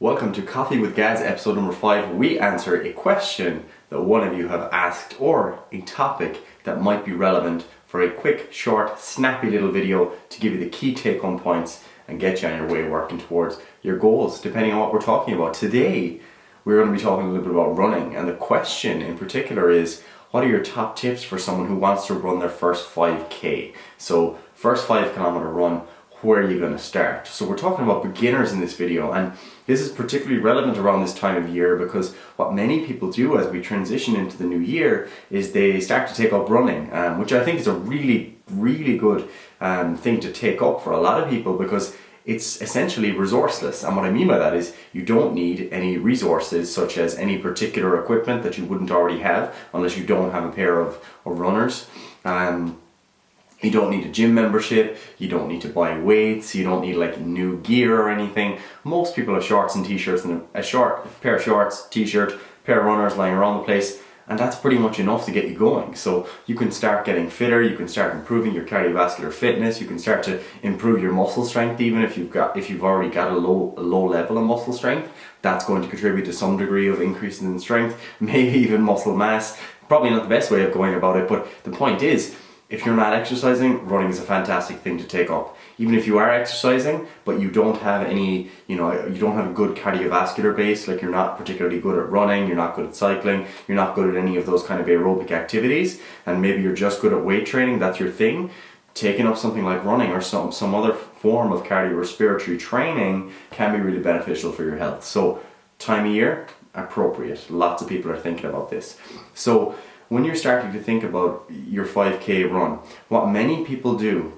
Welcome to Coffee with Gads episode number 5. We answer a question that one of you have asked or a topic that might be relevant for a quick, short, snappy little video to give you the key take-home points and get you on your way working towards your goals, depending on what we're talking about. Today, we're going to be talking a little bit about running, and the question in particular is, what are your top tips for someone who wants to run their first 5K? So, first 5 kilometer run, where are you going to start? So we're talking about beginners in this video, and this is particularly relevant around this time of year because what many people do as we transition into the new year is they start to take up running, which I think is a really good thing to take up for a lot of people because it's essentially resourceless. And what I mean by that is you don't need any resources such as any particular equipment that you wouldn't already have unless you don't have a pair of runners. You don't need a gym membership, you don't need to buy weights, you don't need like new gear or anything. Most people have shorts and t-shirts and a pair of shorts, t-shirt, pair of runners lying around the place, and that's pretty much enough to get you going. So you can start getting fitter, you can start improving your cardiovascular fitness, you can start to improve your muscle strength even if you've already got a low level of muscle strength. That's going to contribute to some degree of increase in strength, maybe even muscle mass. Probably not the best way of going about it, but the point is, if you're not exercising, running is a fantastic thing to take up. Even if you are exercising, but you don't have any, you don't have a good cardiovascular base, like you're not particularly good at running, you're not good at cycling, you're not good at any of those kind of aerobic activities, and maybe you're just good at weight training, that's your thing, taking up something like running or some other form of cardiorespiratory training can be really beneficial for your health. So, time of year, appropriate. Lots of people are thinking about this. So, when you're starting to think about your 5K run, what many people do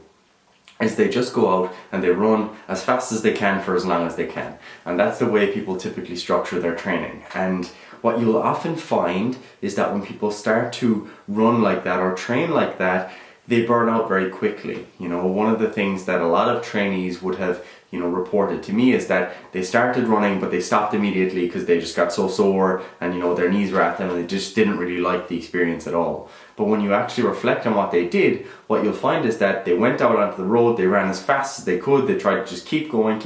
is they just go out and they run as fast as they can for as long as they can. And that's the way people typically structure their training. And what you'll often find is that when people start to run like that or train like that, they burn out very quickly. One of the things that a lot of trainees would have reported to me is that they started running but they stopped immediately because they just got so sore and their knees were at them and they just didn't really like the experience at all. But when you actually reflect on what they did, what you'll find is that they went out onto the road, they ran as fast as they could, they tried to just keep going,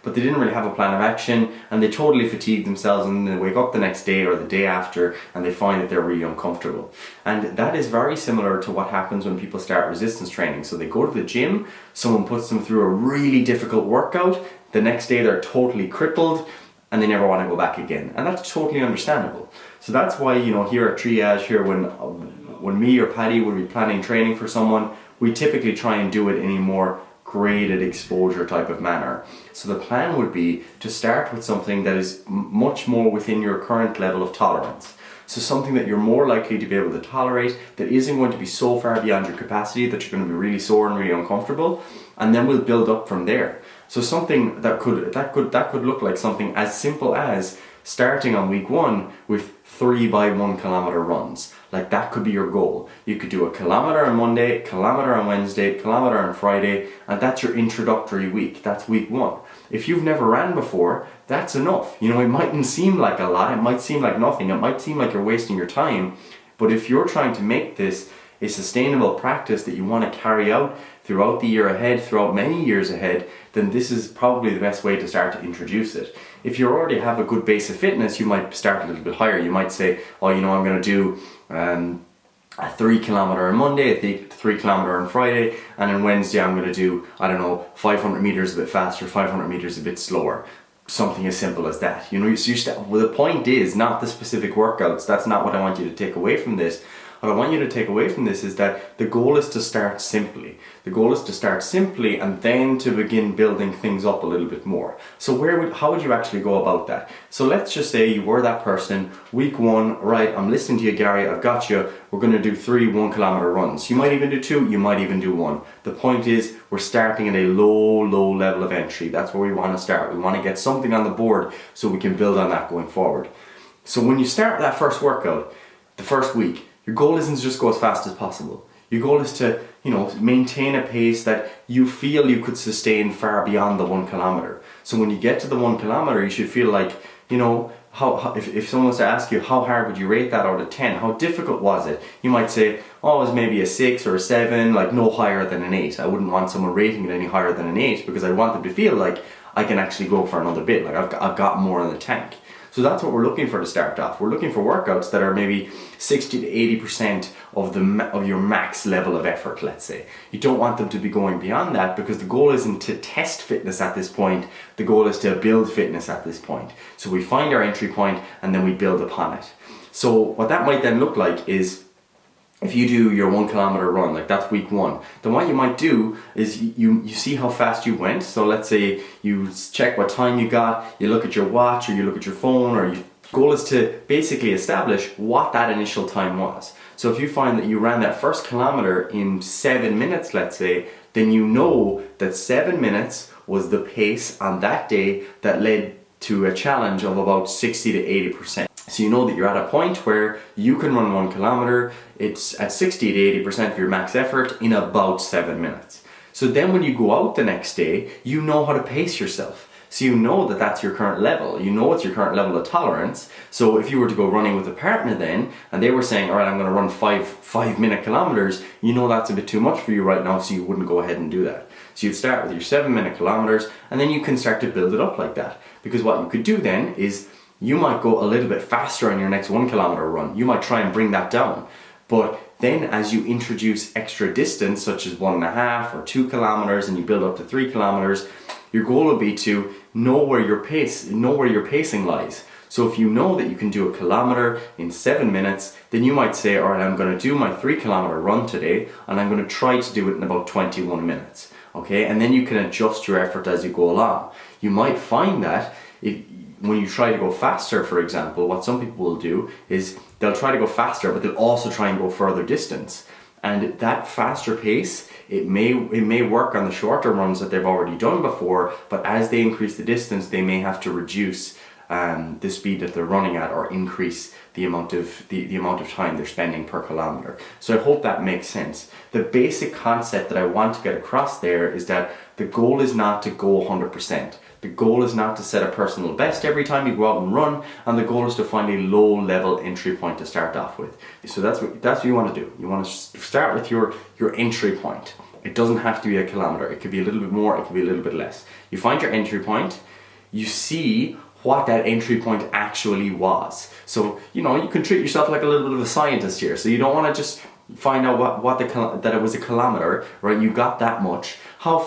but they didn't really have a plan of action and they totally fatigued themselves, and then they wake up the next day or the day after and they find that they're really uncomfortable. And that is very similar to what happens when people start resistance training. So they go to the gym, someone puts them through a really difficult workout, the next day they're totally crippled and they never want to go back again. And that's totally understandable. So that's why, here at Triage, here when me or Paddy would be planning training for someone, we typically try and do it in a more graded exposure type of manner. So the plan would be to start with something that is much more within your current level of tolerance. So something that you're more likely to be able to tolerate, that isn't going to be so far beyond your capacity that you're going to be really sore and really uncomfortable, and then we'll build up from there. So something that could look like something as simple as starting on week 1 with 3 by 1 kilometer runs. Like that could be your goal. You could do a kilometer on Monday, kilometer on Wednesday, kilometer on Friday, and that's your introductory week. That's week 1. If you've never ran before, that's enough. It mightn't seem like a lot, it might seem like nothing, it might seem like you're wasting your time, but if you're trying to make this a sustainable practice that you want to carry out throughout the year ahead, throughout many years ahead, then this is probably the best way to start to introduce it. If you already have a good base of fitness, you might start a little bit higher. You might say, I'm going to do a 3 kilometer on Monday, a 3 kilometer on Friday, and on Wednesday I'm going to do, 500 meters a bit faster, 500 meters a bit slower. Something as simple as that. The point is not the specific workouts. That's not what I want you to take away from this. What I want you to take away from this is that the goal is to start simply. The goal is to start simply and then to begin building things up a little bit more. So how would you actually go about that? So let's just say you were that person, week 1, right, I'm listening to you, Gary, I've got you, we're going to do 3 1 kilometer runs. You might even do 2, you might even do 1. The point is we're starting at a low level of entry. That's where we want to start. We want to get something on the board so we can build on that going forward. So when you start that first workout, the first week, your goal isn't to just go as fast as possible. Your goal is to, maintain a pace that you feel you could sustain far beyond the 1 kilometer. So when you get to the 1 kilometer, you should feel like, if someone was to ask you how hard would you rate that out of 10, how difficult was it? You might say, it was maybe a 6 or a 7, like no higher than an 8. I wouldn't want someone rating it any higher than an 8 because I want them to feel like I can actually go for another bit. Like I've got more in the tank. So that's what we're looking for to start off. We're looking for workouts that are maybe 60 to 80% of your max level of effort, let's say. You don't want them to be going beyond that, because the goal isn't to test fitness at this point. The goal is to build fitness at this point. So we find our entry point and then we build upon it. So what that might then look like is, if you do your 1 kilometer run, like that's week 1, then what you might do is you see how fast you went. So let's say you check what time you got, you look at your watch or you look at your phone, or your goal is to basically establish what that initial time was. So if you find that you ran that first kilometer in 7 minutes, let's say, then you know that 7 minutes was the pace on that day that led to a challenge of about 60 to 80%. So you know that you're at a point where you can run 1 kilometer, it's at 60 to 80% of your max effort in about 7 minutes. So then when you go out the next day, you know how to pace yourself. So you know that that's your current level. You know what's your current level of tolerance. So if you were to go running with a partner then, and they were saying, all right, I'm gonna run 5-minute kilometers, you know that's a bit too much for you right now, so you wouldn't go ahead and do that. So you'd start with your 7-minute kilometers, and then you can start to build it up like that. Because what you could do then is, you might go a little bit faster on your next 1 kilometer run. You might try and bring that down. But then as you introduce extra distance, such as 1.5 or 2 kilometers, and you build up to 3 kilometers, your goal will be to know where your pacing lies. So if you know that you can do a kilometer in 7 minutes, then you might say, all right, I'm gonna do my 3 kilometer run today, and I'm gonna try to do it in about 21 minutes. Okay, and then you can adjust your effort as you go along. You might find that when you try to go faster, for example, what some people will do is they'll try to go faster, but they'll also try and go further distance. And that faster pace, it may work on the shorter runs that they've already done before, but as they increase the distance, they may have to reduce the speed that they're running at, or increase the amount of time they're spending per kilometer. So I hope that makes sense. The basic concept that I want to get across there is that the goal is not to go 100%. The goal is not to set a personal best every time you go out and run, and the goal is to find a low level entry point to start off with. So that's what you want to do. You want to start with your entry point. It doesn't have to be a kilometer. It could be a little bit more, it could be a little bit less. You find your entry point, you see what that entry point actually was. So, you know, you can treat yourself like a little bit of a scientist here. So you don't want to just find out that it was a kilometer, right? You got that much. How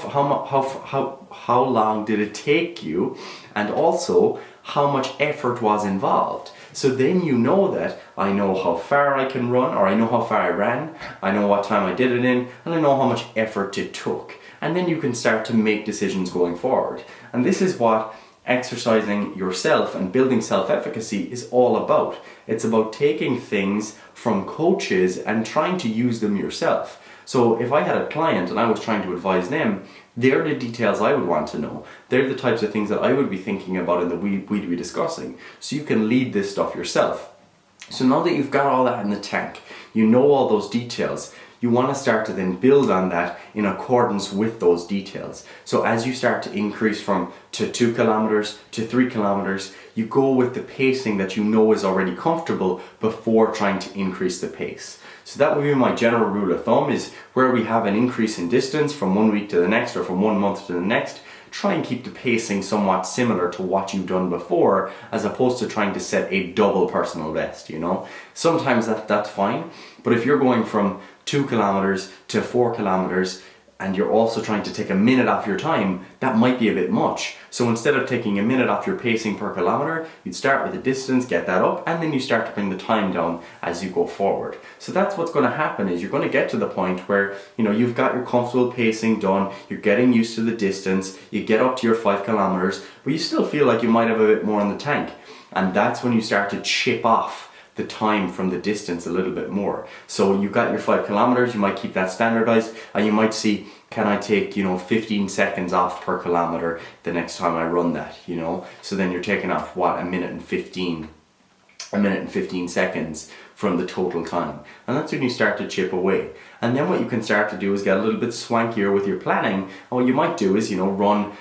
long did it take you? And also, how much effort was involved? So then you know that I know how far I can run, or I know how far I ran, I know what time I did it in, and I know how much effort it took. And then you can start to make decisions going forward. And this is what exercising yourself and building self-efficacy is all about. It's about taking things from coaches and trying to use them yourself. So if I had a client and I was trying to advise them, they're the details I would want to know. They're the types of things that I would be thinking about and that we'd be discussing. So you can lead this stuff yourself. So now that you've got all that in the tank, you know all those details, you want to start to then build on that in accordance with those details. So as you start to increase from 2 kilometers to 3 kilometers, you go with the pacing that you know is already comfortable before trying to increase the pace. So that would be my general rule of thumb, is where we have an increase in distance from 1 week to the next, or from 1 month to the next, try and keep the pacing somewhat similar to what you've done before, as opposed to trying to set a double personal best, you know. Sometimes that's fine, but if you're going from 2 kilometers to 4 kilometers and you're also trying to take a minute off your time, that might be a bit much. So instead of taking a minute off your pacing per kilometer, you'd start with the distance, get that up, and then you start to bring the time down as you go forward. So that's what's going to happen, is you're going to get to the point where, you know, you've got your comfortable pacing done, you're getting used to the distance, you get up to your 5 kilometers, but you still feel like you might have a bit more in the tank. And that's when you start to chip off the time from the distance a little bit more. So you've got your 5 kilometers, you might keep that standardized, and you might see, can I take, 15 seconds off per kilometer the next time I run that, So then you're taking off, a minute and 15 seconds from the total time. And that's when you start to chip away. And then what you can start to do is get a little bit swankier with your planning. And what you might do is, run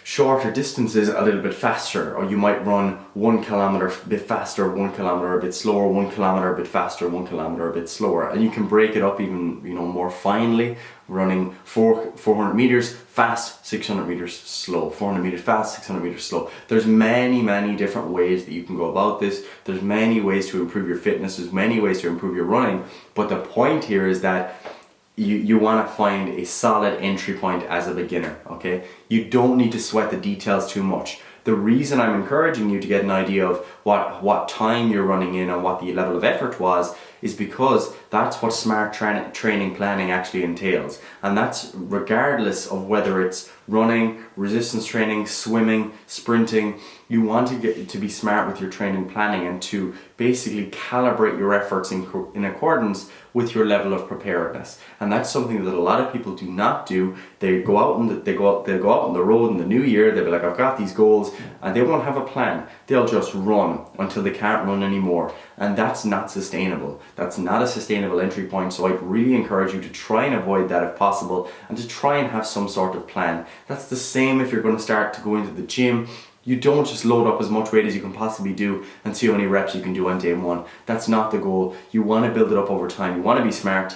shorter distances a little bit faster, or you might run 1 kilometer a bit faster, 1 kilometer a bit slower, 1 kilometer a bit faster, 1 kilometer a bit slower. And you can break it up even, you know, more finely, running 400 meters fast, 600 meters slow, 400 meters fast, 600 meters slow. There's many different ways that you can go about this. There's many ways to improve your fitness. There's many ways to improve your running. But the point here is that you want to find a solid entry point as a beginner, okay? You don't need to sweat the details too much. The reason I'm encouraging you to get an idea of what time you're running in and what the level of effort was is because that's what smart training planning actually entails. And that's regardless of whether it's running, resistance training, swimming, sprinting. You want to get to be smart with your training planning and to basically calibrate your efforts in accordance with your level of preparedness. And that's something that a lot of people do not do. They go out and they'll go out on the road in the new year. They'll be like, I've got these goals, and they won't have a plan. They'll just run until they can't run anymore. And that's not sustainable. That's not a sustainable entry point. So I'd really encourage you to try and avoid that if possible, and to try and have some sort of plan. That's the same if you're going to start to go into the gym. You don't just load up as much weight as you can possibly do and see how many reps you can do on day one. That's not the goal. You want to build it up over time. You want to be smart.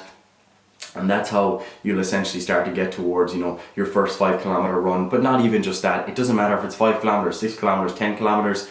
And that's how you'll essentially start to get towards, you know, your first 5 kilometer run. But not even just that. It doesn't matter if it's 5 kilometers, 6 kilometers, 10 kilometers.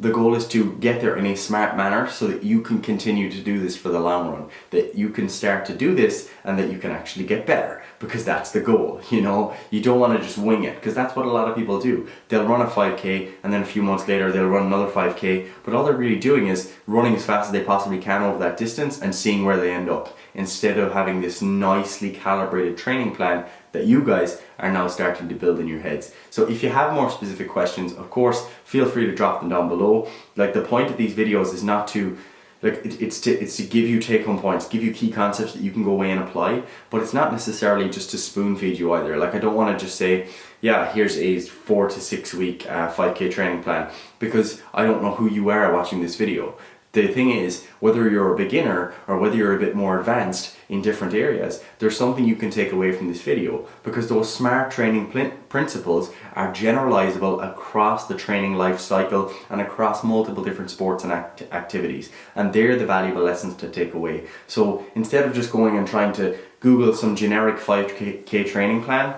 The goal is to get there in a smart manner so that you can continue to do this for the long run. That you can start to do this and that you can actually get better, because that's the goal, you know. You don't want to just wing it, because that's what a lot of people do. They'll run a 5K and then a few months later they'll run another 5K, but all they're really doing is running as fast as they possibly can over that distance and seeing where they end up, instead of having this nicely calibrated training plan that you guys are now starting to build in your heads. So if you have more specific questions, of course, feel free to drop them down below. Like, the point of these videos is not to, like, it's to give you take-home points, give you key concepts that you can go away and apply, but it's not necessarily just to spoon feed you either. Like, I don't want to just say, yeah, here's a 4 to 6 week 5K training plan, because I don't know who you are watching this video. The thing is, whether you're a beginner or whether you're a bit more advanced in different areas, there's something you can take away from this video, because those smart training principles are generalizable across the training life cycle and across multiple different sports and activities. And they're the valuable lessons to take away. So instead of just going and trying to Google some generic 5K training plan,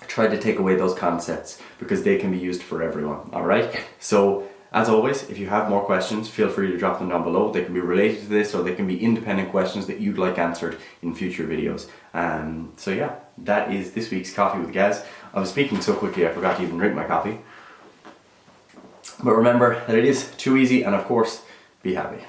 try to take away those concepts, because they can be used for everyone, all right? So, as always, if you have more questions, feel free to drop them down below. They can be related to this, or they can be independent questions that you'd like answered in future videos. So yeah, that is this week's Coffee with Gaz. I was speaking so quickly I forgot to even drink my coffee. But remember that it is too easy, and of course, be happy.